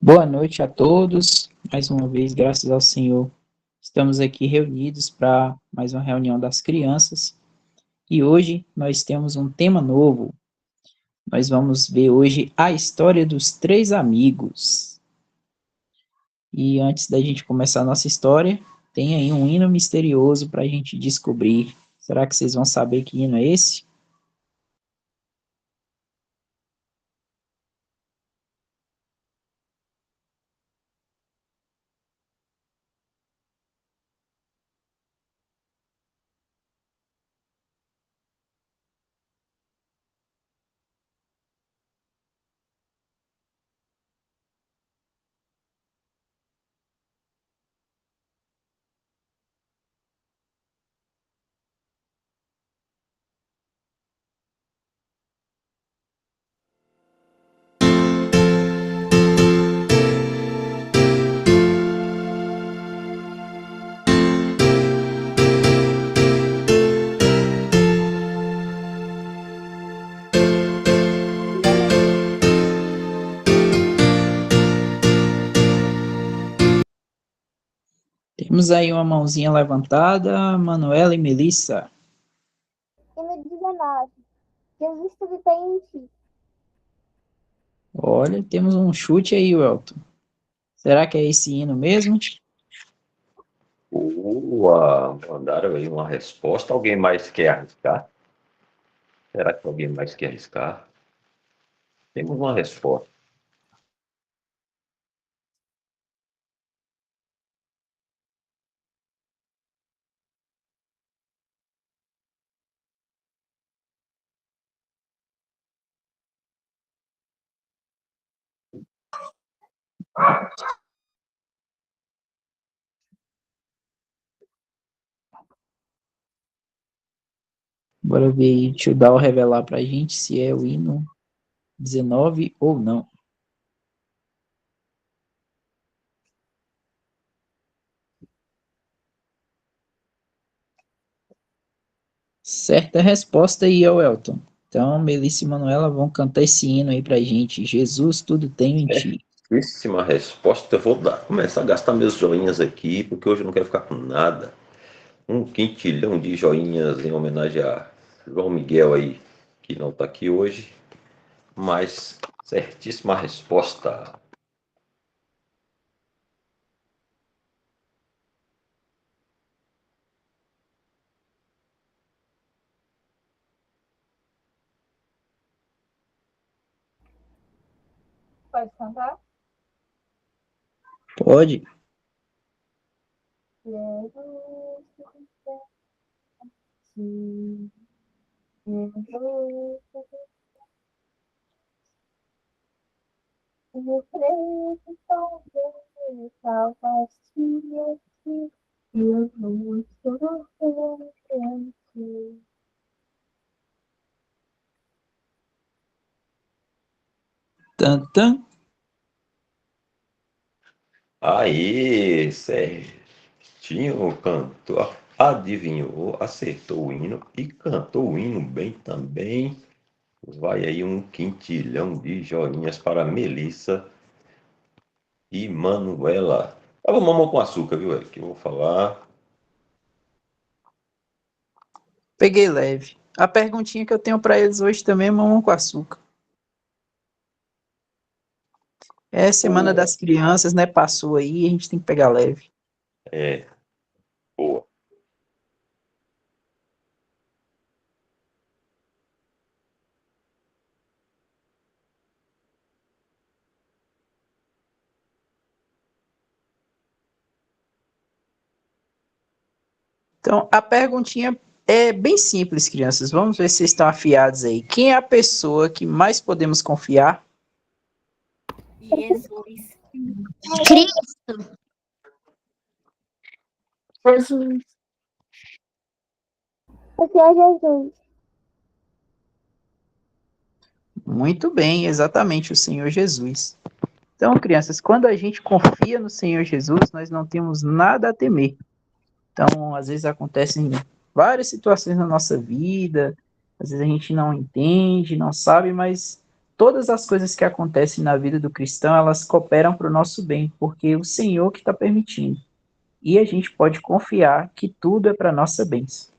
Boa noite a todos. Mais uma vez, graças ao Senhor, estamos aqui reunidos para mais uma reunião das crianças. E hoje nós temos um tema novo. Nós vamos ver hoje a história dos três amigos. E antes da gente começar a nossa história, tem aí um hino misterioso para a gente descobrir. Será que vocês vão saber que hino é esse? Temos aí uma mãozinha levantada, Manuela e Melissa. Hino 19. Jesus tudo tem em ti. Olha, temos um chute aí, Welton. Será que é esse hino mesmo? Mandaram aí uma resposta. Alguém mais quer arriscar? Será que alguém mais quer arriscar? Temos uma resposta. Bora ver aí, deixa o Dal revelar pra gente se é o hino 19 ou não. Certa resposta aí, ó, Elton. Então, Melissa e Manuela vão cantar esse hino aí pra gente. Jesus, tudo tenho em ti. Certíssima resposta. Eu vou começar a gastar meus joinhas aqui, porque hoje eu não quero ficar com nada. Um quintilhão de joinhas em homenagem a João Miguel aí, que não está aqui hoje. Mas certíssima resposta. Pode cantar? Pode. Jesus tudo tem em ti. Jesus tudo tem em ti. Salvaste aqui. Jesus tudo tem em ti. Tantã. Aí, certinho, o cantor adivinhou, acertou o hino e cantou o hino bem também. Vai aí um quintilhão de joinhas para Melissa e Manuela. Tava mamão com açúcar, viu, que eu vou falar. Peguei leve. A perguntinha que eu tenho pra eles hoje também é mamão com açúcar. É Semana Boa, das Crianças, né? Passou aí, a gente tem que pegar leve. é, boa. Então, a perguntinha é bem simples, crianças. Vamos ver se vocês estão afiados aí. Quem é a pessoa que mais podemos confiar? Jesus. Cristo. Jesus. O Senhor Jesus. Muito bem, exatamente, o Senhor Jesus. Então, crianças, quando a gente confia no Senhor Jesus, nós não temos nada a temer. Então, às vezes acontecem várias situações na nossa vida, às vezes a gente não entende, não sabe, mas todas as coisas que acontecem na vida do cristão, elas cooperam para o nosso bem, porque é o Senhor que está permitindo. E a gente pode confiar que tudo é para a nossa bênção.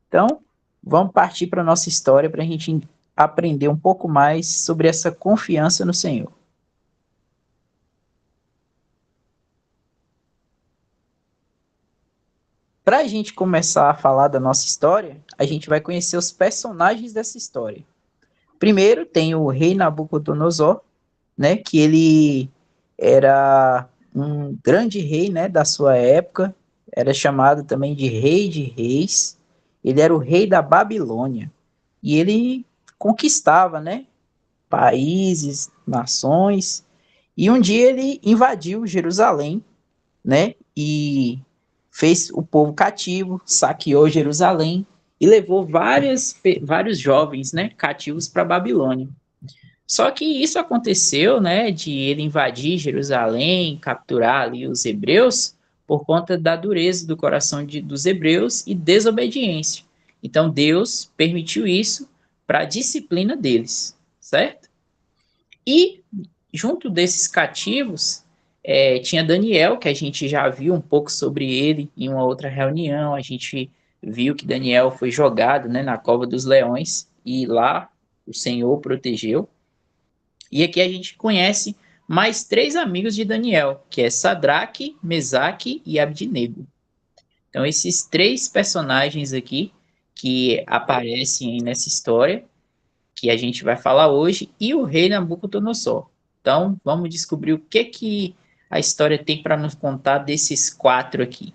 Então, vamos partir para a nossa história para a gente aprender um pouco mais sobre essa confiança no Senhor. Para a gente começar a falar da nossa história, a gente vai conhecer os personagens dessa história. Primeiro tem o rei Nabucodonosor, né, que ele era um grande rei, né, da sua época, era chamado também de rei de reis. Ele era o rei da Babilônia e ele conquistava, né, países, nações. E um dia ele invadiu Jerusalém, né, e fez o povo cativo, saqueou Jerusalém e levou vários jovens, né, cativos para Babilônia. Só que isso aconteceu, né, de ele invadir Jerusalém, capturar ali os hebreus, por conta da dureza do coração dos hebreus e desobediência. Então Deus permitiu isso para a disciplina deles, certo? E junto desses cativos, tinha Daniel, que a gente já viu um pouco sobre ele em uma outra reunião. A gente viu que Daniel foi jogado, né, na cova dos leões e lá o Senhor o protegeu. E aqui a gente conhece mais três amigos de Daniel, que é Sadraque, Mesaque e Abdinego. Então, esses três personagens aqui que aparecem nessa história, que a gente vai falar hoje, e o rei Nabucodonosor. Então, vamos descobrir o que a história tem para nos contar desses quatro aqui.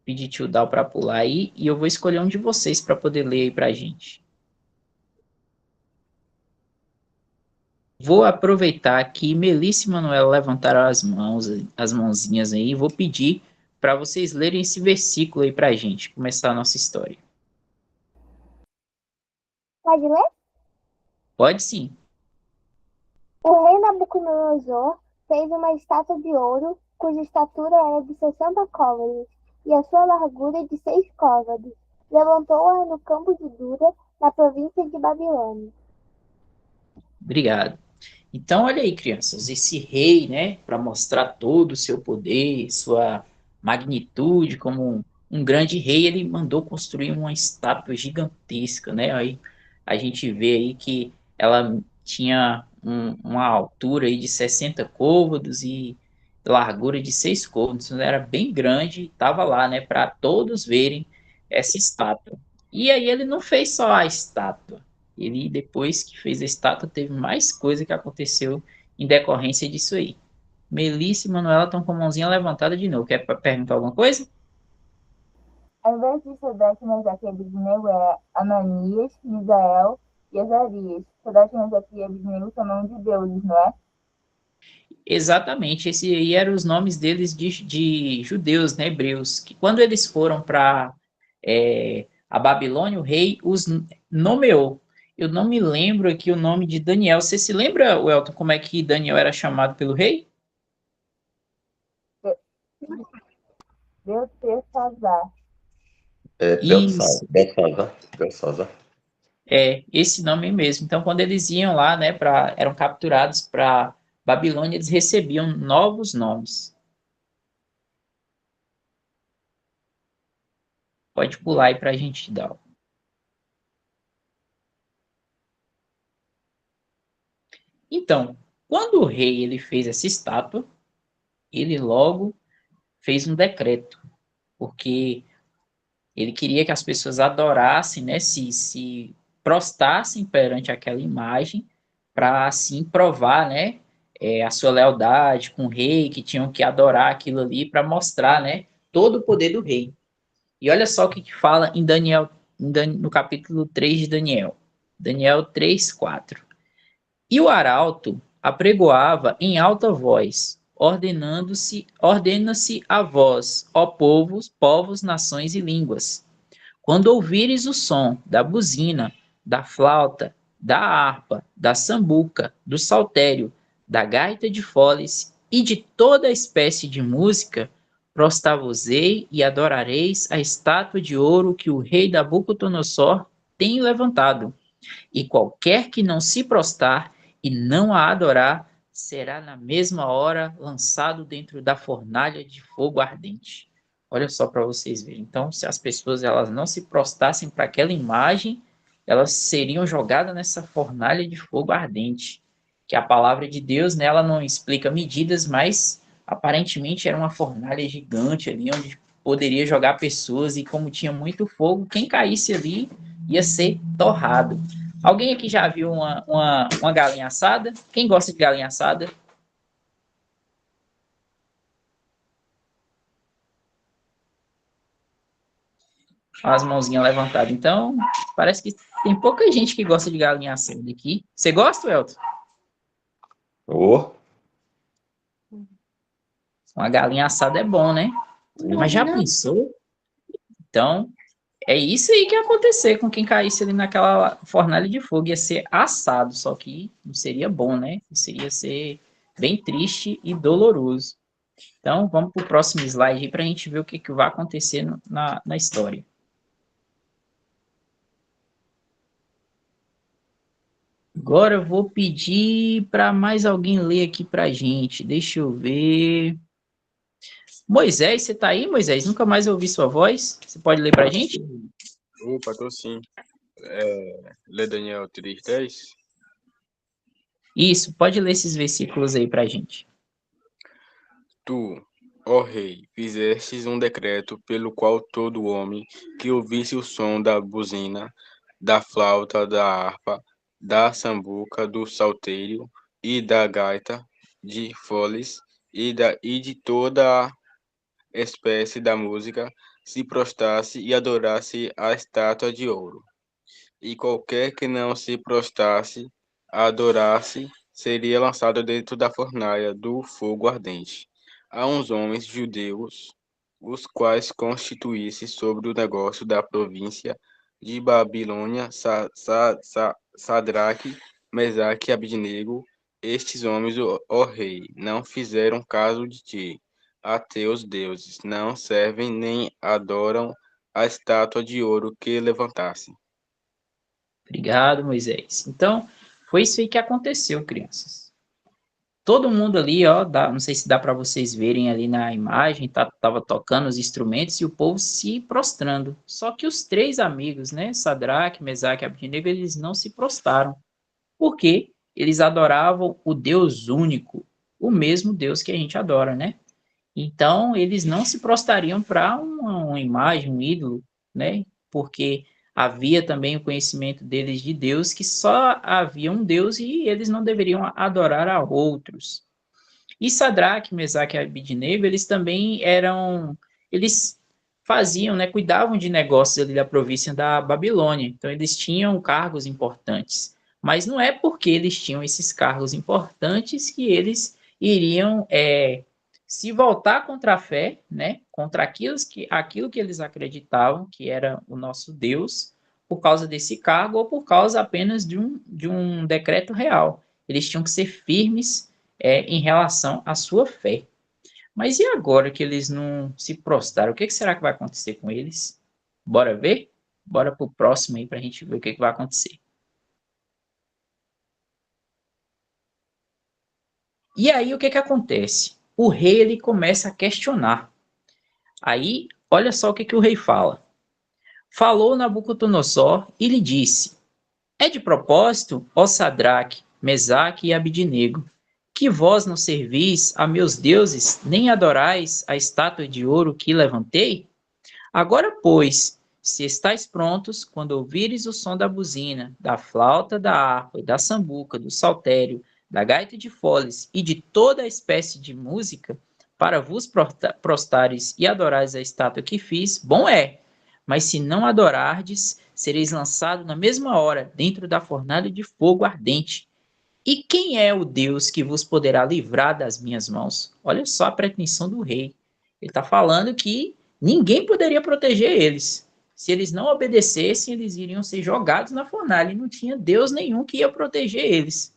Pedir tio Dal para pular aí, e eu vou escolher um de vocês para poder ler aí para a gente. Vou aproveitar que Melissa e Manuela levantaram as mãozinhas aí, e vou pedir para vocês lerem esse versículo aí para a gente começar a nossa história. Pode ler? Pode sim. O rei Nabucodonosor fez uma estátua de ouro, cuja estatura era de 60 côvados, e a sua largura de 6 côvados. Levantou-a no campo de Dura, na província de Babilônia. Obrigado. Então, olha aí, crianças, esse rei, né, para mostrar todo o seu poder, sua magnitude como um grande rei, ele mandou construir uma estátua gigantesca, né? Aí a gente vê aí que ela tinha uma altura aí de 60 côvados e largura de 6 côvados, então era bem grande, estava lá, né, para todos verem essa estátua. E aí ele não fez só a estátua, ele, depois que fez a estátua, teve mais coisa que aconteceu em decorrência disso aí. Melissa e Manuela estão com a mãozinha levantada de novo. Quer perguntar alguma coisa? Ao invés de Sadraque, Mesaque e Abednego, é Ananias, Misael e Azarias. Sadraque, Mesaque e Abednego são nomes de deuses, não é? Exatamente, esse aí eram os nomes deles de judeus, né, hebreus, que quando eles foram para a Babilônia, o rei os nomeou. Eu não me lembro aqui o nome de Daniel. Você se lembra, Welton, como é que Daniel era chamado pelo rei? Beltesazar. Isso, Belsazar. esse nome mesmo. Então, quando eles iam lá, né, eram capturados para Babilônia, eles recebiam novos nomes. Pode pular aí para a gente dar. Então, quando o rei ele fez essa estátua, ele logo fez um decreto, porque ele queria que as pessoas adorassem, né, se prostrassem perante aquela imagem, para assim provar, né, a sua lealdade com o rei, que tinham que adorar aquilo ali para mostrar, né, todo o poder do rei. E olha só o que fala em Daniel, no capítulo 3 de Daniel. Daniel 3:4. E o arauto apregoava em alta voz, ordena-se a vós, ó povos, nações e línguas. Quando ouvires o som da buzina, da flauta, da harpa, da sambuca, do saltério, da gaita de foles e de toda espécie de música, Prostrar-vos-ei e adorareis a estátua de ouro que o rei Nabucodonosor tem levantado. E qualquer que não se prostrar e não a adorar, será na mesma hora lançado dentro da fornalha de fogo ardente. Olha só para vocês verem. Então, se as pessoas elas não se prostrassem para aquela imagem, elas seriam jogadas nessa fornalha de fogo ardente. Que a palavra de Deus, né, ela não explica medidas, mas aparentemente era uma fornalha gigante ali, onde poderia jogar pessoas, e como tinha muito fogo, quem caísse ali ia ser torrado. Alguém aqui já viu uma galinha assada? Quem gosta de galinha assada? As mãozinhas levantadas. Então, parece que tem pouca gente que gosta de galinha assada aqui. Você gosta, Elton? Ô, Uma galinha assada é bom, né? Mas já pensou? Então, é isso aí que ia acontecer com quem caísse ali naquela fornalha de fogo. Ia ser assado, só que não seria bom, né? Seria ser bem triste e doloroso. Então, vamos para o próximo slide para a gente ver o que vai acontecer na história. Agora eu vou pedir para mais alguém ler aqui para a gente. Deixa eu ver. Moisés, você está aí, Moisés? Nunca mais ouvi sua voz. Você pode ler para a gente? Opa, tô sim. Lê Daniel 3:10. Isso, pode ler esses versículos aí para a gente. Tu, ó rei, fizestes um decreto pelo qual todo homem que ouvisse o som da buzina, da flauta, da harpa, da sambuca, do saltério e da gaita, de foles e de toda a espécie da música, se prostrasse e adorasse a estátua de ouro. E qualquer que não se prostrasse, adorasse, seria lançado dentro da fornalha do fogo ardente. Há uns homens judeus, os quais constituíssem sobre o negócio da província de Babilônia, Sadraque, Mesaque e Abidnego. Estes homens, ó rei, não fizeram caso de ti. A teus deuses não servem nem adoram a estátua de ouro que levantasse. Obrigado, Moisés. Então, foi isso aí que aconteceu, crianças. Todo mundo ali, ó, não sei se dá para vocês verem ali na imagem, tava tocando os instrumentos e o povo se prostrando. Só que os três amigos, né, Sadraque, Mesaque e Abednego, eles não se prostraram, porque eles adoravam o Deus único, o mesmo Deus que a gente adora, né? Então, eles não se prostrariam para uma imagem, um ídolo, né? Porque havia também o conhecimento deles de Deus, que só havia um Deus e eles não deveriam adorar a outros. E Sadraque, Mesaque e Abidnego, eles também eles faziam, né, cuidavam de negócios ali da província da Babilônia. Então, eles tinham cargos importantes. Mas não é porque eles tinham esses cargos importantes que eles iriam se voltar contra a fé, né, contra aquilo que eles acreditavam que era o nosso Deus, por causa desse cargo ou por causa apenas de um decreto real. Eles tinham que ser firmes em relação à sua fé. Mas e agora que eles não se prostraram? O que será que vai acontecer com eles? Bora ver? Bora para o próximo aí para a gente ver o que vai acontecer. E aí o que acontece? O rei ele começa a questionar. Aí, olha só o que o rei fala. Falou Nabucodonosor e lhe disse: É de propósito, ó Sadraque, Mesaque e Abidnego, que vós não servis a meus deuses, nem adorais a estátua de ouro que levantei? Agora, pois, se estáis prontos, quando ouvires o som da buzina, da flauta, da harpa e da sambuca, do saltério, da gaita de foles e de toda a espécie de música, para vos prostares e adorares a estátua que fiz, bom é. Mas se não adorardes, sereis lançado na mesma hora dentro da fornalha de fogo ardente. E quem é o Deus que vos poderá livrar das minhas mãos? Olha só a pretensão do rei. Ele está falando que ninguém poderia proteger eles. Se eles não obedecessem, eles iriam ser jogados na fornalha e não tinha Deus nenhum que ia proteger eles.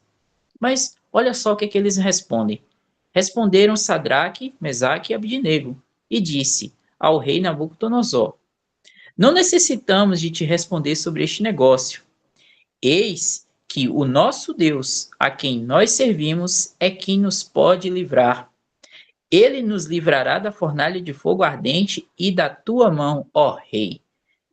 Mas olha só o que eles respondem. Responderam Sadraque, Mesaque e Abidnego e disse ao rei Nabucodonosor: Não necessitamos de te responder sobre este negócio. Eis que o nosso Deus, a quem nós servimos, é quem nos pode livrar. Ele nos livrará da fornalha de fogo ardente e da tua mão, ó rei.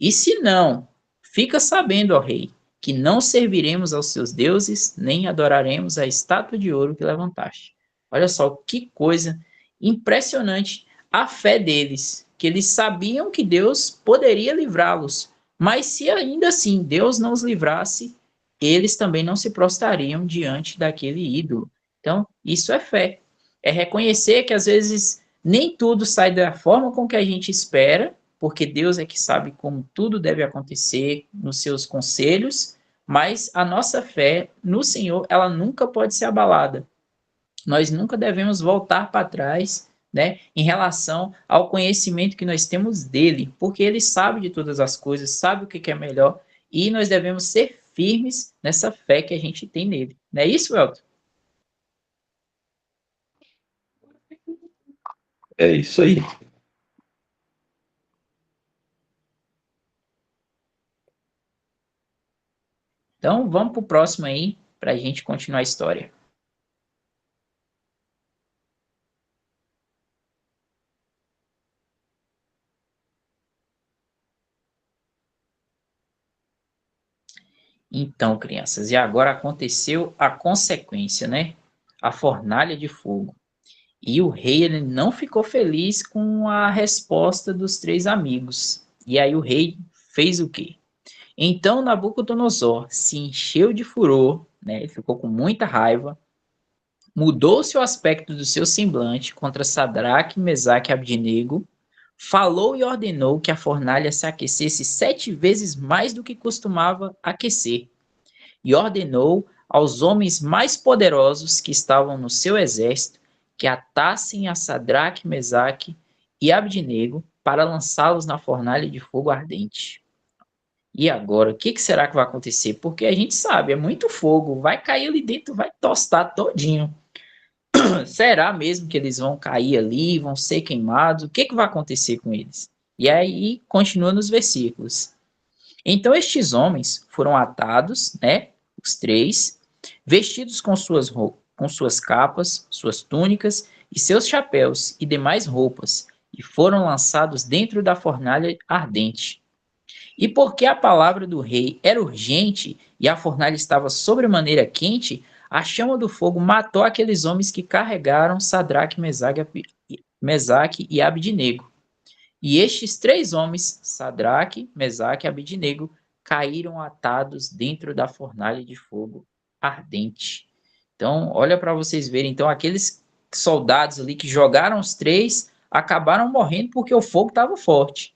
E se não, fica sabendo, ó rei, que não serviremos aos seus deuses, nem adoraremos a estátua de ouro que levantaste. Olha só que coisa impressionante a fé deles, que eles sabiam que Deus poderia livrá-los, mas se ainda assim Deus não os livrasse, eles também não se prostrariam diante daquele ídolo. Então, isso é fé. É reconhecer que às vezes nem tudo sai da forma com que a gente espera, porque Deus é que sabe como tudo deve acontecer nos seus conselhos, mas a nossa fé no Senhor, ela nunca pode ser abalada. Nós nunca devemos voltar para trás, né, em relação ao conhecimento que nós temos dele, porque ele sabe de todas as coisas, sabe o que é melhor, e nós devemos ser firmes nessa fé que a gente tem nele. Não é isso, Elton? É isso aí. Então, vamos para o próximo aí, para a gente continuar a história. Então, crianças, e agora aconteceu a consequência, né? A fornalha de fogo. E o rei ele não ficou feliz com a resposta dos três amigos. E aí o rei fez o quê? Então Nabucodonosor se encheu de furor, né? Ele ficou com muita raiva, mudou-se o aspecto do seu semblante contra Sadraque, Mesaque e Abdinego, falou e ordenou que a fornalha se aquecesse 7 vezes mais do que costumava aquecer, e ordenou aos homens mais poderosos que estavam no seu exército que atassem a Sadraque, Mesaque e Abdinego para lançá-los na fornalha de fogo ardente. E agora, o que será que vai acontecer? Porque a gente sabe, é muito fogo, vai cair ali dentro, vai tostar todinho. Será mesmo que eles vão cair ali, vão ser queimados? O que vai acontecer com eles? E aí, continua nos versículos. Então estes homens foram atados, né, os três, vestidos com suas capas, suas túnicas e seus chapéus e demais roupas, e foram lançados dentro da fornalha ardente. E porque a palavra do rei era urgente e a fornalha estava sobremaneira quente, a chama do fogo matou aqueles homens que carregaram Sadraque, Mesaque e Abdinego. E estes três homens, Sadraque, Mesaque e Abdinego, caíram atados dentro da fornalha de fogo ardente. Então, olha para vocês verem. Então, aqueles soldados ali que jogaram os três acabaram morrendo porque o fogo estava forte.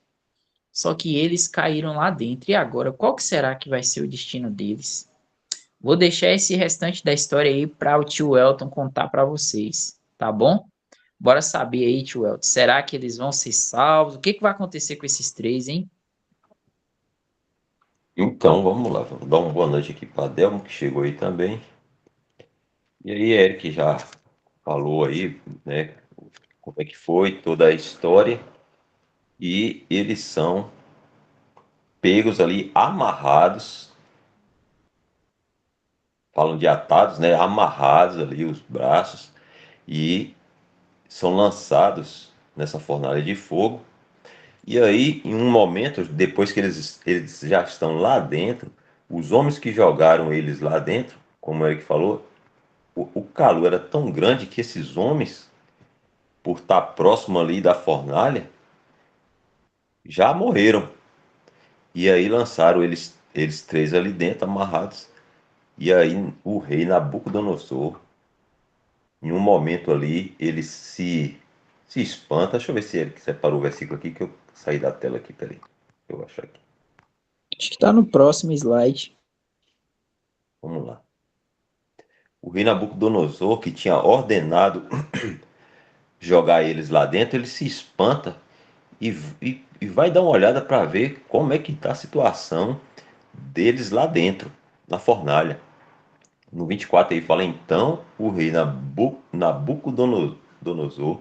Só que eles caíram lá dentro. E agora, qual que será que vai ser o destino deles? Vou deixar esse restante da história aí para o tio Elton contar para vocês, tá bom? Bora saber aí, tio Elton. Será que eles vão ser salvos? O que vai acontecer com esses três, hein? Então, vamos lá. Vamos dar uma boa noite aqui para Delmo, que chegou aí também. E aí, Eric já falou aí, né, como é que foi toda a história. E eles são pegos ali, amarrados. Falam de atados, né? Amarrados ali os braços. E são lançados nessa fornalha de fogo. E aí, em um momento, depois que eles já estão lá dentro, os homens que jogaram eles lá dentro, como o Eric falou, o calor era tão grande que esses homens, por estar próximo ali da fornalha, já morreram. E aí lançaram eles três ali dentro, amarrados. E aí o rei Nabucodonosor, em um momento ali, ele se espanta. Deixa eu ver se ele separou o versículo aqui, que eu saí da tela aqui, peraí. Eu acho aqui. Acho que está no próximo slide. Vamos lá. O rei Nabucodonosor, que tinha ordenado jogar eles lá dentro, ele se espanta e vai dar uma olhada para ver como é que está a situação deles lá dentro, na fornalha. No 24 aí fala, então o rei Nabucodonosor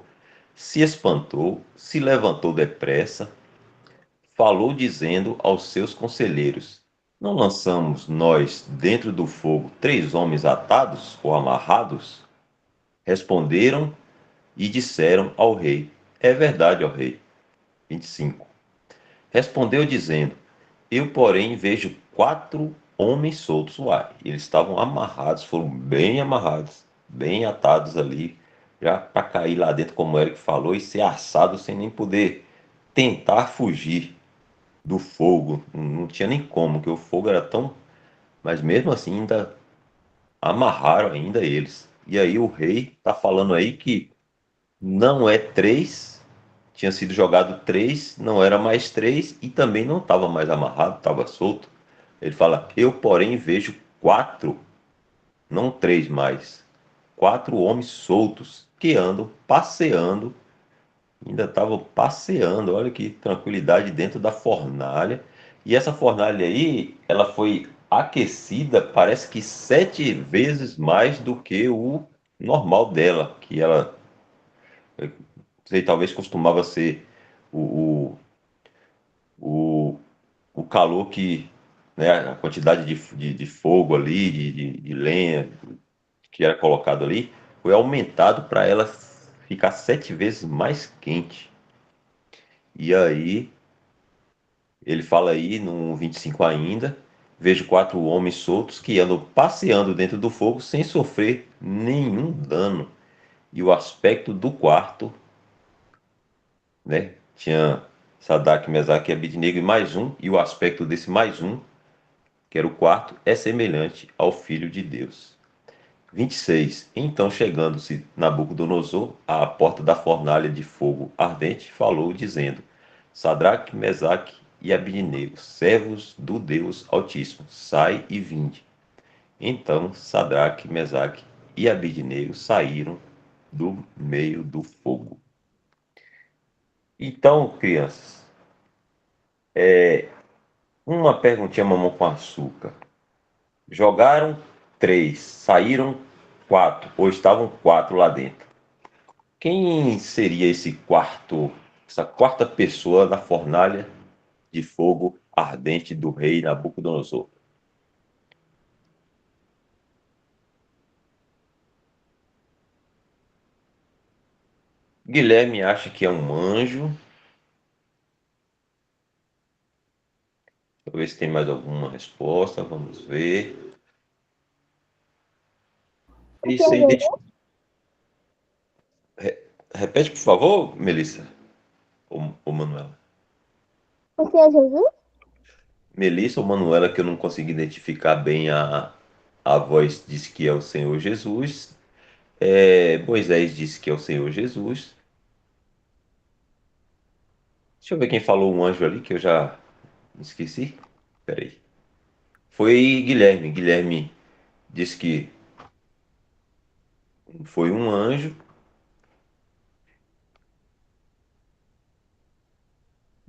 se espantou, se levantou depressa, falou dizendo aos seus conselheiros: Não lançamos nós dentro do fogo 3 homens atados ou amarrados? Responderam e disseram ao rei: É verdade, ó rei. 25. Respondeu dizendo: Eu, porém, vejo 4 homens soltos. Uai, eles estavam amarrados, foram bem amarrados, bem atados ali, já para cair lá dentro, como o Eric falou, e ser assado sem nem poder tentar fugir do fogo. Não tinha nem como, que o fogo era tão. Mas mesmo assim, ainda amarraram ainda eles. E aí o rei está falando aí que não é 3, tinha sido jogado 3, não era mais 3 e também não estava mais amarrado, estava solto. Ele fala: Eu, porém, vejo 4, não 3 mais, 4 homens soltos que andam passeando, ainda estavam passeando. Olha que tranquilidade dentro da fornalha. E essa fornalha aí, ela foi aquecida, parece que 7 vezes mais do que o normal dela, que ela, sei, talvez costumava ser o, o, o calor que, né, a quantidade de fogo ali, de lenha que era colocado ali, foi aumentado para ela ficar 7 vezes mais quente. E aí, ele fala aí no 25 ainda: Vejo 4 homens soltos que andam passeando dentro do fogo sem sofrer nenhum dano. E o aspecto do quarto, né? Tinha Sadraque, Mesaque e Abednego e mais um, e o aspecto desse mais um, que era o quarto, é semelhante ao Filho de Deus. 26. Então, chegando-se Nabucodonosor à porta da fornalha de fogo ardente, falou, dizendo: Sadraque, Mesaque e Abednego, servos do Deus Altíssimo, sai e vinde. Então, Sadraque, Mesaque e Abednego saíram do meio do fogo. Então, crianças, uma perguntinha mamão com açúcar. Jogaram 3, saíram 4, ou estavam 4 lá dentro. Quem seria esse quarto, essa quarta pessoa na fornalha de fogo ardente do rei Nabucodonosor? Guilherme acha que é um anjo. Deixa eu ver se tem mais alguma resposta. Vamos ver. Isso aí. Repete, por favor, Melissa. Ou Manuela. Você é Jesus? Melissa ou Manuela, que eu não consegui identificar bem a voz, disse que é o Senhor Jesus. Moisés disse que é o Senhor Jesus. Deixa eu ver quem falou um anjo ali, que eu já esqueci. Peraí. Foi Guilherme. Guilherme disse que foi um anjo.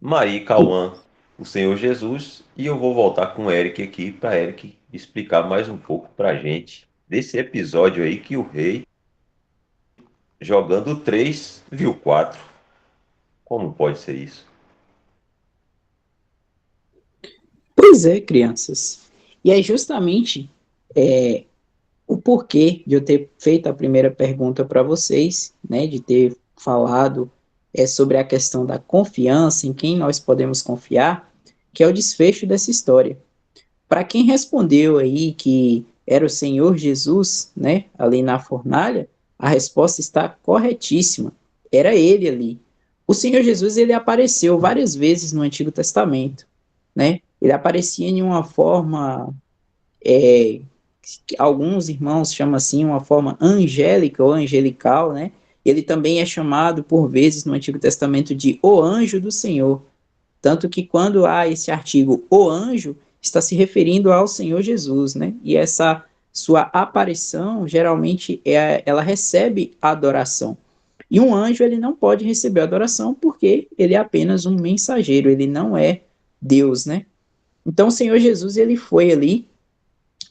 Maria e Cauã, o Senhor Jesus. E eu vou voltar com o Eric aqui para Eric explicar mais um pouco para a gente desse episódio aí que o rei, jogando 3, viu 4. Como pode ser isso? Pois é, crianças. E é justamente o porquê de eu ter feito a primeira pergunta para vocês, né, de ter falado sobre a questão da confiança, em quem nós podemos confiar, que é o desfecho dessa história. Para quem respondeu aí que era o Senhor Jesus, né, ali na fornalha, a resposta está corretíssima. Era ele ali. O Senhor Jesus, ele apareceu várias vezes no Antigo Testamento, né? Ele aparecia em uma forma, é, que alguns irmãos chamam assim, uma forma angélica ou angelical, né? Ele também é chamado por vezes no Antigo Testamento de o anjo do Senhor. Tanto que quando há esse artigo, o anjo, está se referindo ao Senhor Jesus, né? E essa sua aparição, geralmente, ela recebe adoração. E um anjo, ele não pode receber adoração porque ele é apenas um mensageiro, ele não é Deus, né? Então, o Senhor Jesus, ele foi ali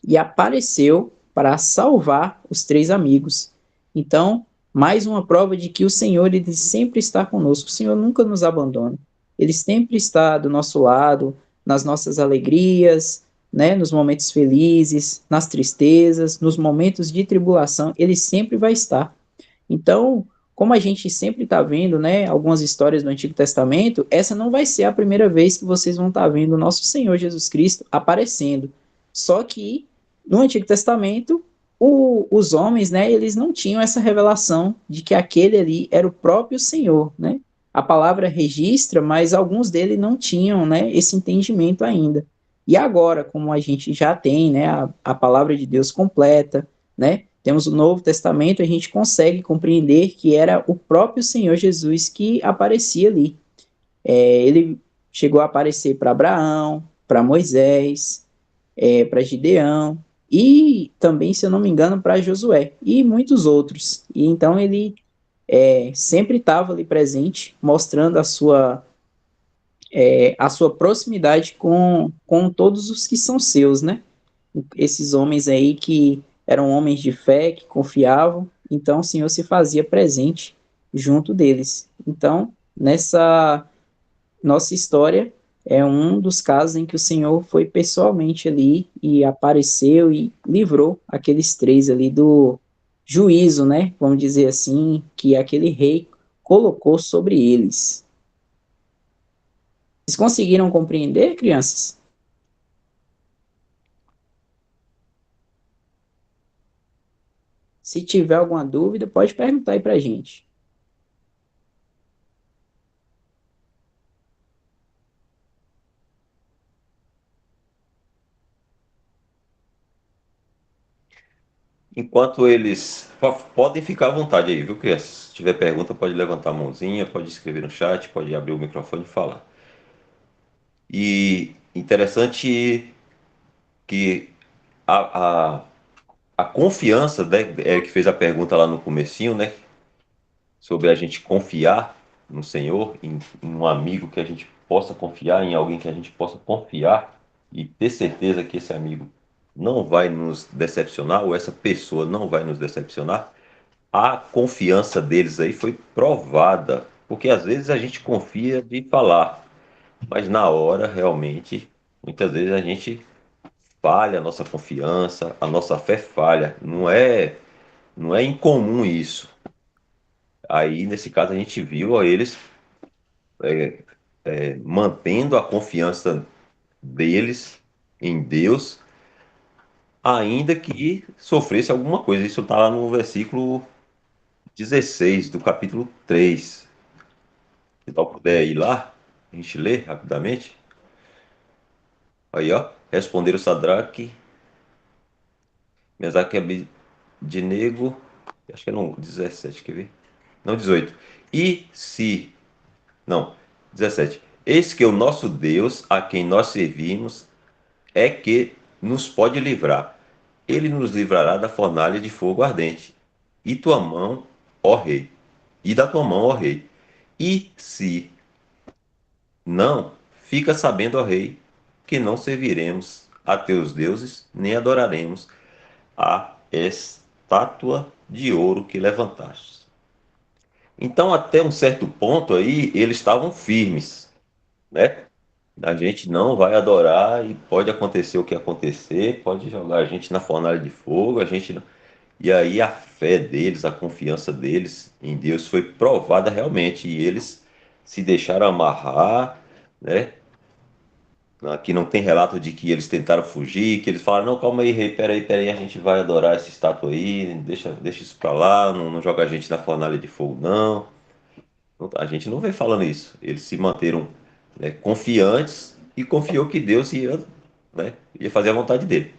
e apareceu para salvar os 3 amigos. Então, mais uma prova de que o Senhor, ele sempre está conosco. O Senhor nunca nos abandona. Ele sempre está do nosso lado, nas nossas alegrias, né, nos momentos felizes, nas tristezas, nos momentos de tribulação, ele sempre vai estar. Então, como a gente sempre está vendo, né, algumas histórias do Antigo Testamento, essa não vai ser a primeira vez que vocês vão estar vendo o nosso Senhor Jesus Cristo aparecendo. Só que no Antigo Testamento, os homens, né, eles não tinham essa revelação de que aquele ali era o próprio Senhor, né? A palavra registra, mas alguns deles não tinham, né, esse entendimento ainda. E agora, como a gente já tem, né, a palavra de Deus completa, né, temos o Novo Testamento, a gente consegue compreender que era o próprio Senhor Jesus que aparecia ali. Ele chegou a aparecer para Abraão, para Moisés, para Gideão, e também, se eu não me engano, para Josué, e muitos outros. E então ele sempre estava ali presente, mostrando a sua proximidade com todos os que são seus, né? Esses homens aí que eram homens de fé, que confiavam, então o Senhor se fazia presente junto deles. Então, nessa nossa história, é um dos casos em que o Senhor foi pessoalmente ali e apareceu e livrou aqueles três ali do juízo, né? Vamos dizer assim, que aquele rei colocou sobre eles. Vocês conseguiram compreender, crianças? Se tiver alguma dúvida, pode perguntar aí pra gente. Enquanto eles podem ficar à vontade aí, viu, crianças? Se tiver pergunta, pode levantar a mãozinha, pode escrever no chat, pode abrir o microfone e falar. E interessante que a, a, a confiança, né, que fez a pergunta lá no comecinho, né, sobre a gente confiar no Senhor, em um amigo que a gente possa confiar, em alguém que a gente possa confiar e ter certeza que esse amigo não vai nos decepcionar, ou essa pessoa não vai nos decepcionar. A confiança deles aí foi provada, porque às vezes a gente confia de falar, mas na hora realmente, muitas vezes a gente falha a nossa confiança, a nossa fé falha. Não é incomum isso. Aí nesse caso a gente viu eles mantendo a confiança deles em Deus, ainda que sofresse alguma coisa. Isso está lá no versículo 16 do capítulo 3. Se tal puder ir lá, a gente lê rapidamente. Aí, ó. Responderam Sadraque, Mesaque e Abednego. Acho que é no 17, quer ver? Não, 18. E se. Não, 17. Eis que o nosso Deus, a quem nós servimos, é que nos pode livrar. Ele nos livrará da fornalha de fogo ardente. E tua mão, ó rei. E da tua mão, ó rei. E se não, fica sabendo, ó rei, que não serviremos a teus deuses, nem adoraremos a estátua de ouro que levantaste. Então, até um certo ponto aí, eles estavam firmes, né? A gente não vai adorar e pode acontecer o que acontecer, pode jogar a gente na fornalha de fogo, a gente não... E aí a fé deles, a confiança deles em Deus foi provada realmente e eles se deixaram amarrar, né? Aqui não tem relato de que eles tentaram fugir, que eles falaram, não, calma aí, rei, peraí, a gente vai adorar essa estátua aí, deixa isso pra lá, não joga a gente na fornalha de fogo, não. A gente não vem falando isso. Eles se manteram, né, confiantes e confiou que Deus ia, né, ia fazer a vontade dele.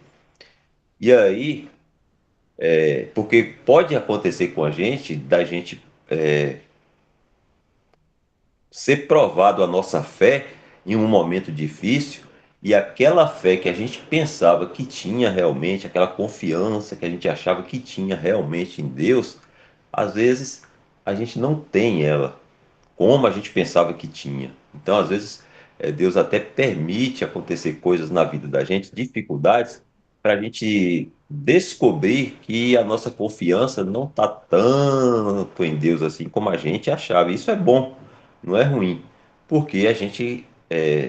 E aí, porque pode acontecer com a gente, da gente ser provado a nossa fé em um momento difícil e aquela fé que a gente pensava que tinha realmente, aquela confiança que a gente achava que tinha realmente em Deus, às vezes a gente não tem ela como a gente pensava que tinha. Então, às vezes, Deus até permite acontecer coisas na vida da gente, dificuldades, para a gente descobrir que a nossa confiança não está tanto em Deus assim como a gente achava. Isso é bom, não é ruim, porque a gente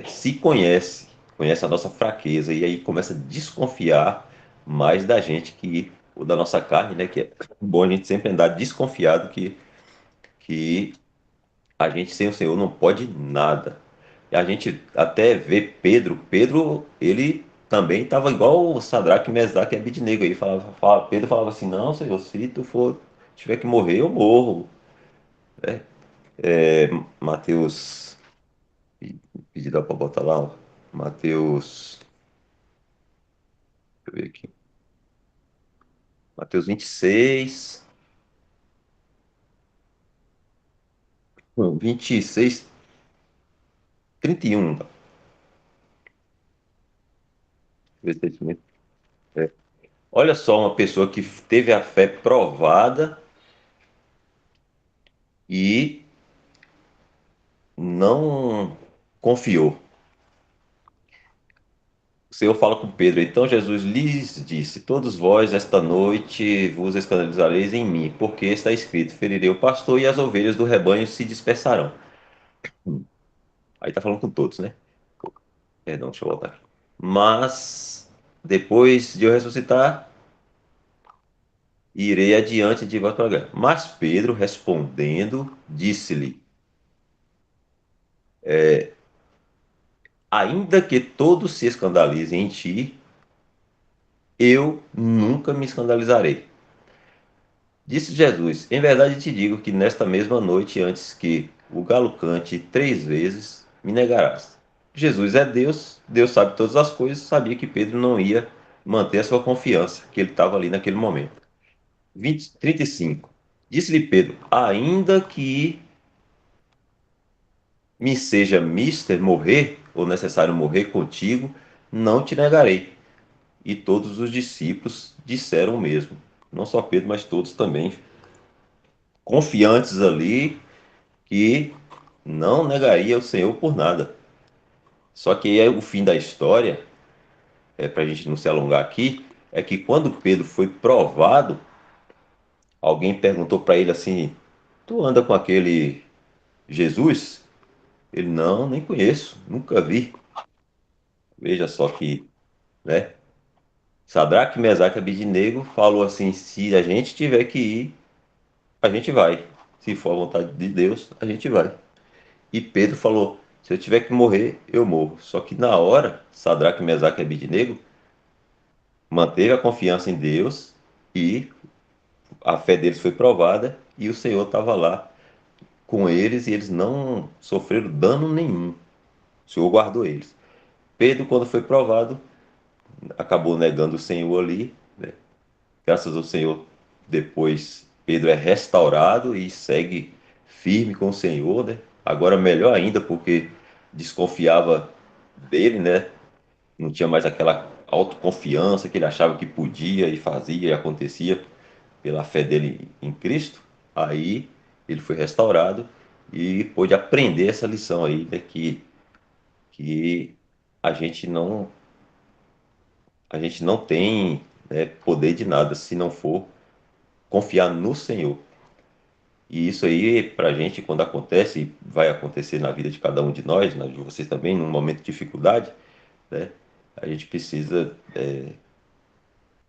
se conhece, conhece a nossa fraqueza e aí começa a desconfiar mais da gente que ou da nossa carne, né? Que é bom a gente sempre andar desconfiado que a gente sem o Senhor não pode nada. E a gente até vê Pedro. Pedro, ele também estava igual o Sadraque, Mesaque e Abednego. Aí Pedro falava assim: Não, Senhor, se tu for, tiver que morrer, eu morro. É, Mateus, pedido para botar lá, ó. Mateus, deixa eu ver aqui. Mateus 26, 26, 31. Vê se é isso mesmo. É. Olha só, uma pessoa que teve a fé provada e não confiou. O Senhor fala com Pedro, então Jesus lhes disse: Todos vós esta noite vos escandalizareis em mim, porque está escrito: Ferirei o pastor e as ovelhas do rebanho se dispersarão. Aí está falando com todos, né? Perdão, deixa eu voltar aqui. Mas depois de eu ressuscitar, irei adiante de vós para a guerra. Mas Pedro, respondendo, disse-lhe: Ainda que todos se escandalizem em ti, eu nunca me escandalizarei. Disse Jesus: Em verdade te digo que nesta mesma noite, antes que o galo cante 3 vezes, me negarás. Jesus é Deus, Deus sabe todas as coisas, sabia que Pedro não ia manter a sua confiança, que ele estava ali naquele momento. 35. Disse-lhe Pedro: Ainda que me seja mister morrer, ou necessário morrer contigo, não te negarei. E todos os discípulos disseram o mesmo. Não só Pedro, mas todos também, confiantes ali que não negaria o Senhor por nada. Só que aí, o fim da história, para a gente não se alongar aqui, é que quando Pedro foi provado, alguém perguntou para ele assim: Tu anda com aquele Jesus? Ele: Não, nem conheço, nunca vi. Veja só que, né? Sadraque, Mesaque e Abednego falou assim: Se a gente tiver que ir, a gente vai. Se for a vontade de Deus, a gente vai. E Pedro falou: Se eu tiver que morrer, eu morro. Só que na hora, Sadraque, Mesaque e Abednego manteve a confiança em Deus e a fé deles foi provada e o Senhor estava lá com eles e eles não sofreram dano nenhum. O Senhor guardou eles. Pedro, quando foi provado, acabou negando o Senhor ali, né? Graças ao Senhor, depois Pedro é restaurado e segue firme com o Senhor, né? Agora melhor ainda porque desconfiava dele, né? Não tinha mais aquela autoconfiança que ele achava que podia e fazia e acontecia pela fé dele em Cristo. Aí ele foi restaurado e pôde aprender essa lição aí, né? Que a gente não a gente não tem, né, poder de nada se não for confiar no Senhor. E isso aí, para a gente, quando acontece, e vai acontecer na vida de cada um de nós, na de vocês também, num momento de dificuldade, né, a gente precisa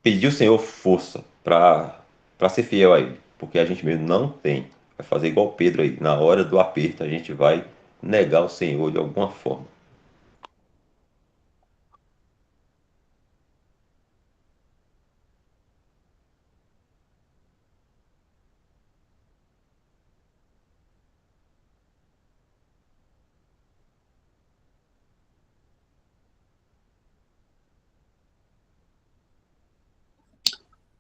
pedir ao Senhor força para ser fiel a Ele, porque a gente mesmo não tem. Vai fazer igual Pedro aí, na hora do aperto, a gente vai negar o Senhor de alguma forma.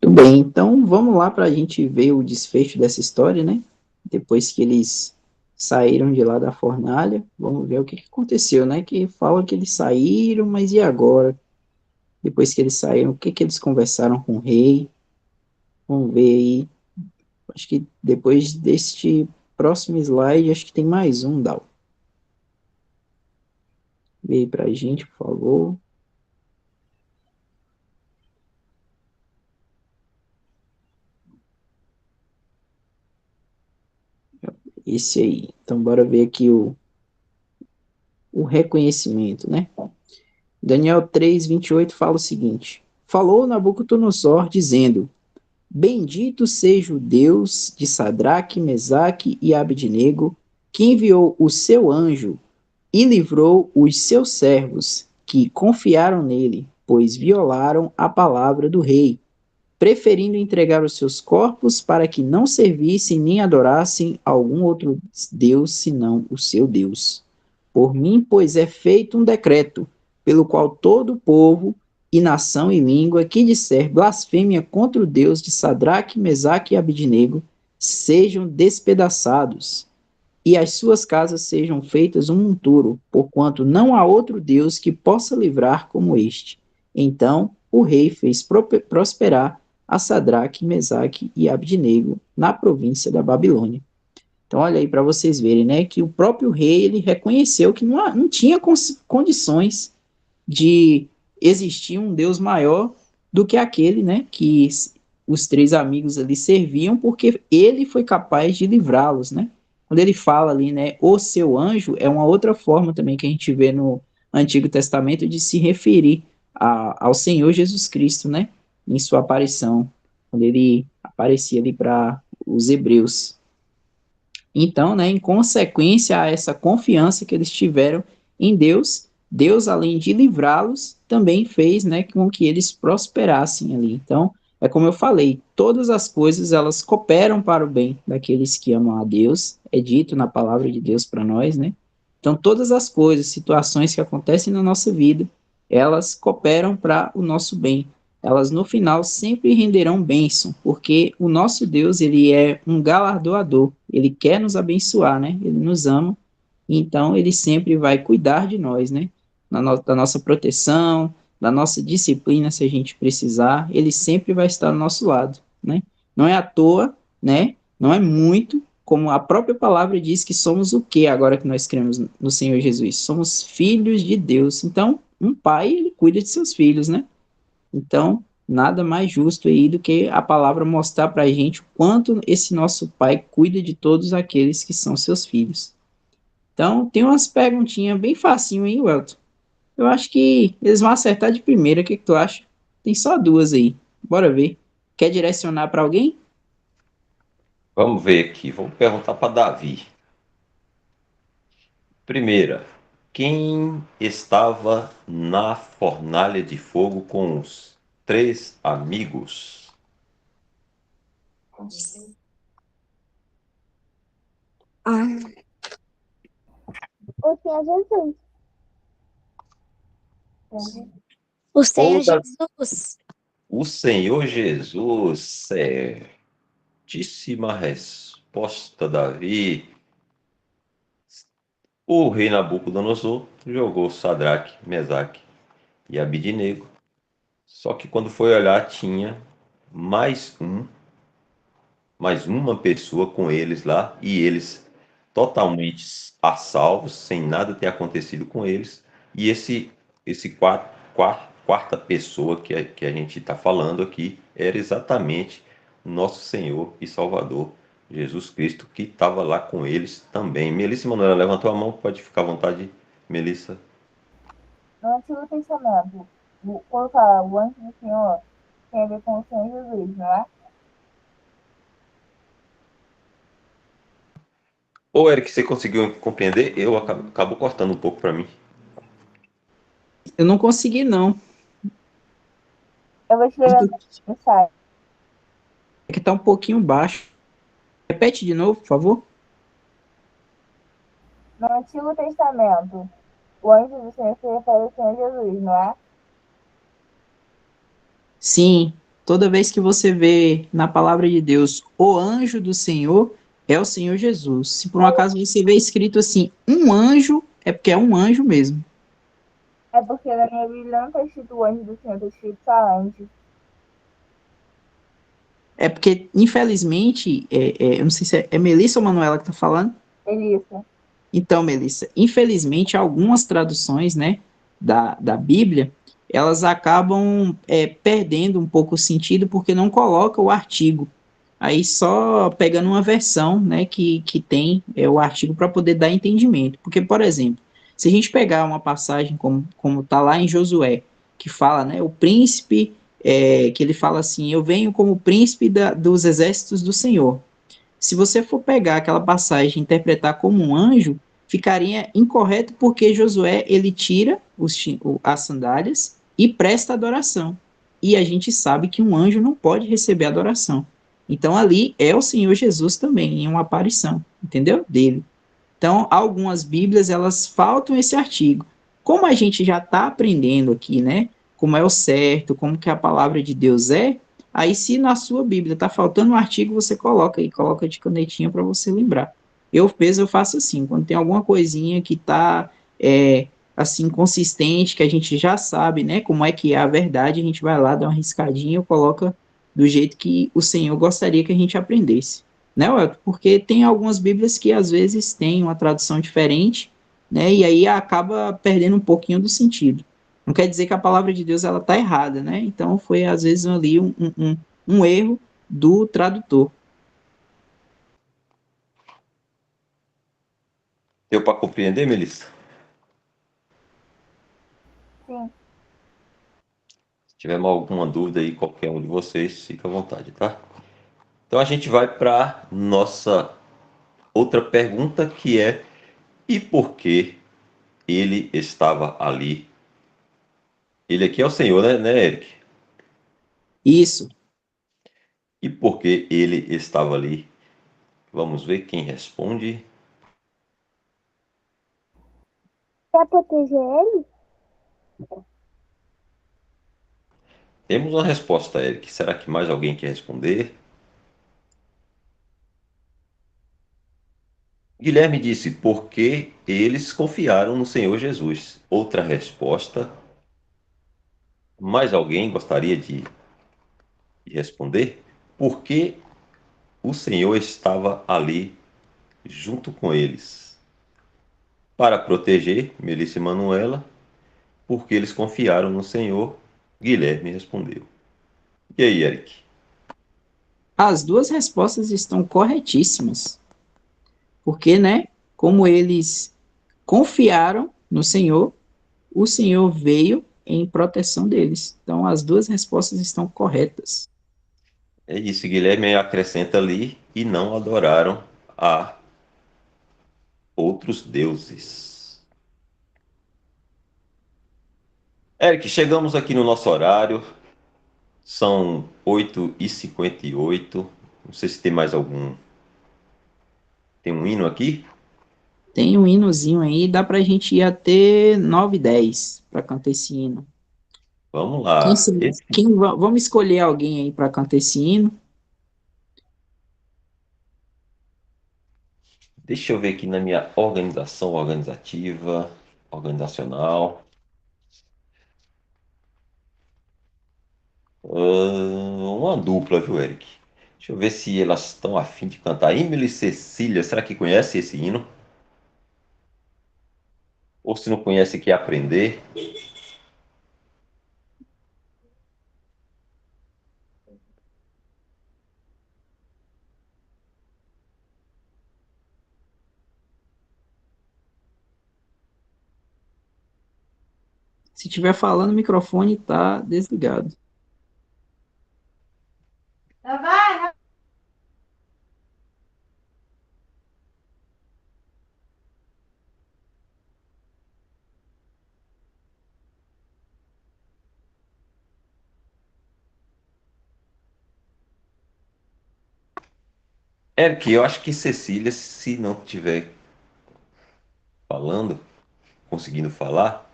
Tudo bem, então vamos lá para a gente ver o desfecho dessa história, né? Depois que eles saíram de lá da fornalha, vamos ver o que que aconteceu, né? Que fala que eles saíram, mas e agora? Depois que eles saíram, o que que eles conversaram com o rei? Vamos ver aí. Acho que depois deste próximo slide, acho que tem mais um, Dal. Vê aí pra gente, por favor. Esse aí. Então, bora ver aqui o reconhecimento, né? Daniel 3:28 fala o seguinte: Falou Nabucodonosor, dizendo: Bendito seja o Deus de Sadraque, Mesaque e Abednego, que enviou o seu anjo e livrou os seus servos, que confiaram nele, pois violaram a palavra do rei, preferindo entregar os seus corpos para que não servissem nem adorassem algum outro Deus senão o seu Deus. Por mim, pois é feito um decreto, pelo qual todo povo e nação e língua que disser blasfêmia contra o Deus de Sadraque, Mesaque e Abidnego sejam despedaçados, e as suas casas sejam feitas um monturo, porquanto não há outro Deus que possa livrar como este. Então o rei fez prosperar a Sadraque, Mesaque e Abidnego na província da Babilônia. Então, olha aí para vocês verem, né, que o próprio rei ele reconheceu que não tinha condições de existir um Deus maior do que aquele, né, que os três amigos ali serviam, porque ele foi capaz de livrá-los, né? Quando ele fala ali, né, o seu anjo, é uma outra forma também que a gente vê no Antigo Testamento de se referir ao Senhor Jesus Cristo, né, em sua aparição, quando ele aparecia ali para os hebreus. Então, né, em consequência a essa confiança que eles tiveram em Deus, Deus, além de livrá-los, também fez, né, com que eles prosperassem ali. Então, é como eu falei, todas as coisas elas cooperam para o bem daqueles que amam a Deus, é dito na palavra de Deus para nós, né? Então, todas as coisas, situações que acontecem na nossa vida, elas cooperam para o nosso bem, elas no final sempre renderão bênção, porque o nosso Deus, ele é um galardoador, ele quer nos abençoar, né? Ele nos ama, então ele sempre vai cuidar de nós, né? Da nossa proteção, da nossa disciplina, se a gente precisar, ele sempre vai estar ao nosso lado, né? Não é à toa, né? Não é muito, como a própria palavra diz que somos o que agora que nós cremos no Senhor Jesus? Somos filhos de Deus. Então, um pai, ele cuida de seus filhos, né? Então, nada mais justo aí do que a palavra mostrar para a gente o quanto esse nosso Pai cuida de todos aqueles que são seus filhos. Então, tem umas perguntinhas bem facinho aí, Welton. Eu acho que eles vão acertar de primeira. O que tu acha? Tem só duas aí. Bora ver. Quer direcionar para alguém? Vamos ver aqui. Vamos perguntar para Davi. Primeira, quem estava na fornalha de fogo com os três amigos? O Senhor Jesus. O Senhor Toda- Jesus. O Senhor Jesus, certíssima resposta, Davi. O rei Nabucodonosor jogou Sadraque, Mesaque e Abidnego. Só que quando foi olhar, tinha mais uma pessoa com eles lá, e eles totalmente a salvos, sem nada ter acontecido com eles. E esse quarta pessoa que a gente está falando aqui era exatamente nosso Senhor e Salvador Jesus Cristo, que estava lá com eles também. Melissa Manoela levantou a mão, pode ficar à vontade, Melissa. No Antigo Testamento, quando fala o anjo do Senhor, tem a ver com o Senhor Jesus, não é? Ô, Eric, você conseguiu compreender? Eu acabo cortando um pouco para mim. Eu não consegui, não. Eu vou escrever a mensagem. É que tá um pouquinho baixo. Repete de novo, por favor. No Antigo Testamento, o anjo do Senhor se refere ao Senhor Jesus, não é? Sim, toda vez que você vê na palavra de Deus o anjo do Senhor, é o Senhor Jesus. Se por um acaso você vê escrito assim, um anjo, é porque é um anjo mesmo. É porque na minha Bíblia não está escrito o anjo do Senhor, está escrito só anjo. É porque, infelizmente, eu não sei se é Melissa ou Manuela que está falando. Melissa. Então, Melissa, infelizmente, algumas traduções, né, da Bíblia, elas acabam perdendo um pouco o sentido porque não coloca o artigo. aí só pegando uma versão, né, que tem o artigo para poder dar entendimento. Porque, por exemplo, se a gente pegar uma passagem como está lá em Josué, que fala, né, o príncipe, que ele fala assim, eu venho como príncipe dos exércitos do Senhor. Se você for pegar aquela passagem e interpretar como um anjo, ficaria incorreto porque Josué ele tira as sandálias e presta adoração. E a gente sabe que um anjo não pode receber adoração. Então ali é o Senhor Jesus também, em uma aparição, entendeu? Dele. Então, algumas Bíblias, elas faltam esse artigo. Como a gente já está aprendendo aqui, né? Como é o certo, como que a palavra de Deus é, aí se na sua Bíblia está faltando um artigo, você coloca aí, coloca de canetinha para você lembrar. Eu faço assim, quando tem alguma coisinha que está assim, consistente, que a gente já sabe, né, como é que é a verdade, a gente vai lá, dá uma riscadinha, coloca do jeito que o Senhor gostaria que a gente aprendesse, né, Welton? Porque tem algumas Bíblias que às vezes têm uma tradução diferente, né, e aí acaba perdendo um pouquinho do sentido. Não quer dizer que a palavra de Deus ela está errada, né? Então foi às vezes ali um erro do tradutor. Deu para compreender, Melissa? Sim. Se tiver alguma dúvida aí, qualquer um de vocês, fica à vontade, tá? Então a gente vai para nossa outra pergunta, que é: e por que ele estava ali? Ele aqui é o Senhor, né, Eric? Isso. E por que ele estava ali? Vamos ver quem responde. Pra proteger ele? Temos uma resposta, Eric. Será que mais alguém quer responder? Guilherme disse: porque eles confiaram no Senhor Jesus. Outra resposta. Mais alguém gostaria de responder? Porque o Senhor estava ali junto com eles. Para proteger Melissa e Manuela, porque eles confiaram no Senhor, Guilherme respondeu. E aí, Eric? As duas respostas estão corretíssimas. Porque, né, como eles confiaram no Senhor, o Senhor veio em proteção deles. Então, as duas respostas estão corretas. É isso, Guilherme acrescenta ali: e não adoraram a outros deuses. Eric, chegamos aqui no nosso horário. São 8h58. Não sei se tem mais algum. Tem um hino aqui? Tem um hinozinho aí, dá pra gente ir até 9h10 para cantar esse hino. Vamos lá. Vamos escolher alguém aí para cantar esse hino. Deixa eu ver aqui na minha organização organizativa, organizacional. Uma dupla, viu, Eric? Deixa eu ver se elas estão a fim de cantar. Emily e Cecília, será que conhece esse hino? Ou se não conhece, quer aprender? Se estiver falando, o microfone tá desligado. Eric, eu acho que Cecília, se não estiver falando, conseguindo falar,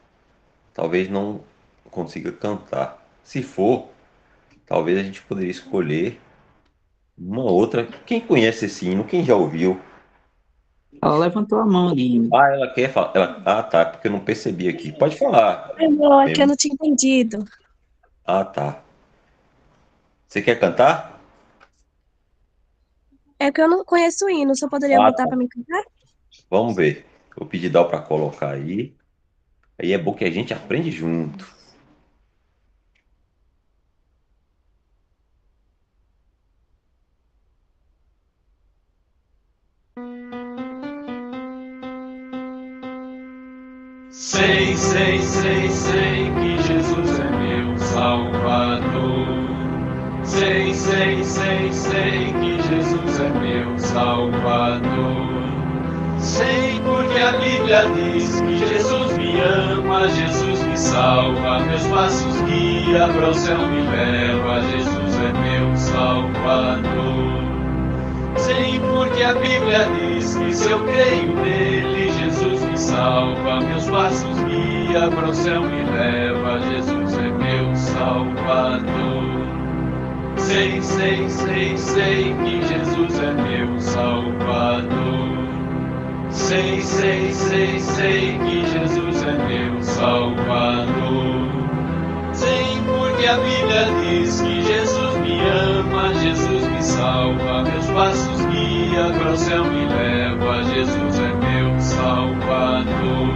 talvez não consiga cantar. Se for, talvez a gente poderia escolher uma outra. Quem conhece esse hino? Quem já ouviu? Ela levantou a mão ali. Ah, ela quer falar. Ah, tá, porque eu não percebi aqui. Pode falar. Não, é que eu não tinha entendido. Ah, tá. Você quer cantar? É que eu não conheço o hino, só poderia Ah, botar tá. pra me cantar? Vamos ver. Vou pedir Dal para colocar aí. Aí é bom que a gente aprende junto. Sei que Jesus é meu Salvador. Sei que Jesus é meu Salvador. Sei porque a Bíblia diz que Jesus me ama, Jesus me salva, meus passos guia, para o céu me leva, Jesus é meu Salvador. Sei porque a Bíblia diz que se eu creio nele, Jesus me salva, meus passos guia, para o céu me leva, Jesus é meu Salvador. Sei que Jesus é meu Salvador. Sei que Jesus é meu Salvador. Sei porque a Bíblia diz que Jesus me ama, Jesus me salva, meus passos guia, para o céu me leva, Jesus é meu Salvador.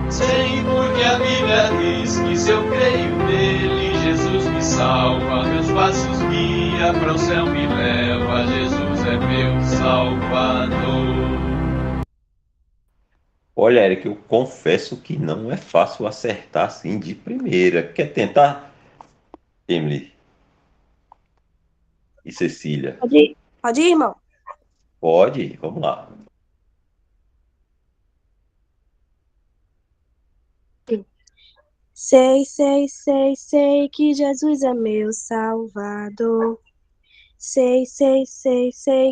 Sei porque a Bíblia diz que se eu creio nele, Jesus me salva, meus passos guia, para o céu me leva, Jesus é meu Salvador. Olha, Eric, eu confesso que não é fácil acertar assim de primeira. Quer tentar, Emily e Cecília? Pode ir, irmão. Pode? Vamos lá. Sei que Jesus é meu Salvador. Sei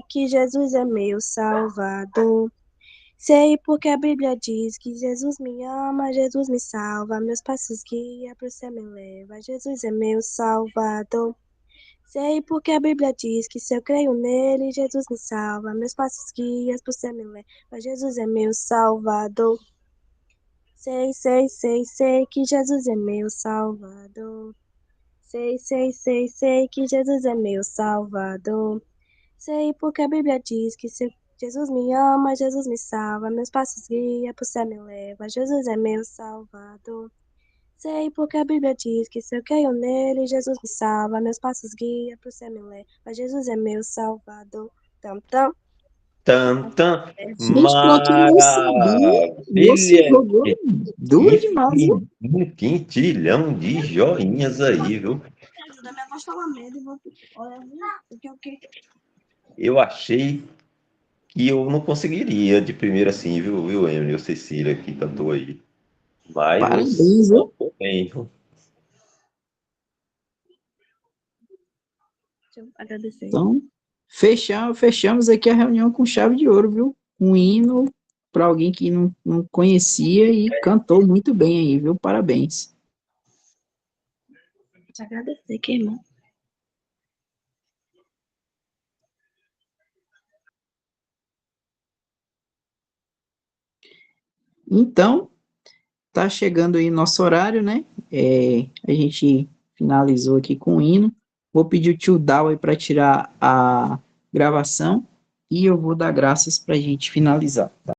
que Jesus é meu Salvador. Sei porque a Bíblia diz que Jesus me ama, Jesus me salva, meus passos guia, pro céu me leva, Jesus é meu Salvador. Sei porque a Bíblia diz que se eu creio nele, Jesus me salva, meus passos guia, pro céu me leva, Jesus é meu Salvador. Sei que Jesus é meu Salvador. Sei que Jesus é meu Salvador. Sei porque a Bíblia diz que se Jesus me ama, Jesus me salva, meus passos guia, pro céu me leva, Jesus é meu Salvador. Sei porque a Bíblia diz que se eu creio nele, Jesus me salva, meus passos guia, pro céu me leva, Jesus é meu Salvador. Tam, tam. Gente, pior que eu não sabia. Você Maravilha! jogou duro demais, viu? Um quintilhão de joinhas aí, viu? Ajuda minha voz falar medo e vou. Olha, o que? Eu achei que eu não conseguiria de primeira assim, viu, Emily? O Cecília que cantou aí. Mas Parabéns, você viu? cantou bem, viu? Deixa eu agradecer. Então, fechamos aqui a reunião com chave de ouro, viu? Um hino para alguém que não conhecia e cantou muito bem aí, viu? Parabéns. Te agradecer, que irmão. Então, tá chegando aí nosso horário, né? A gente finalizou aqui com o hino. Vou pedir o tio Dal aí para tirar a gravação e eu vou dar graças para a gente finalizar. Tá?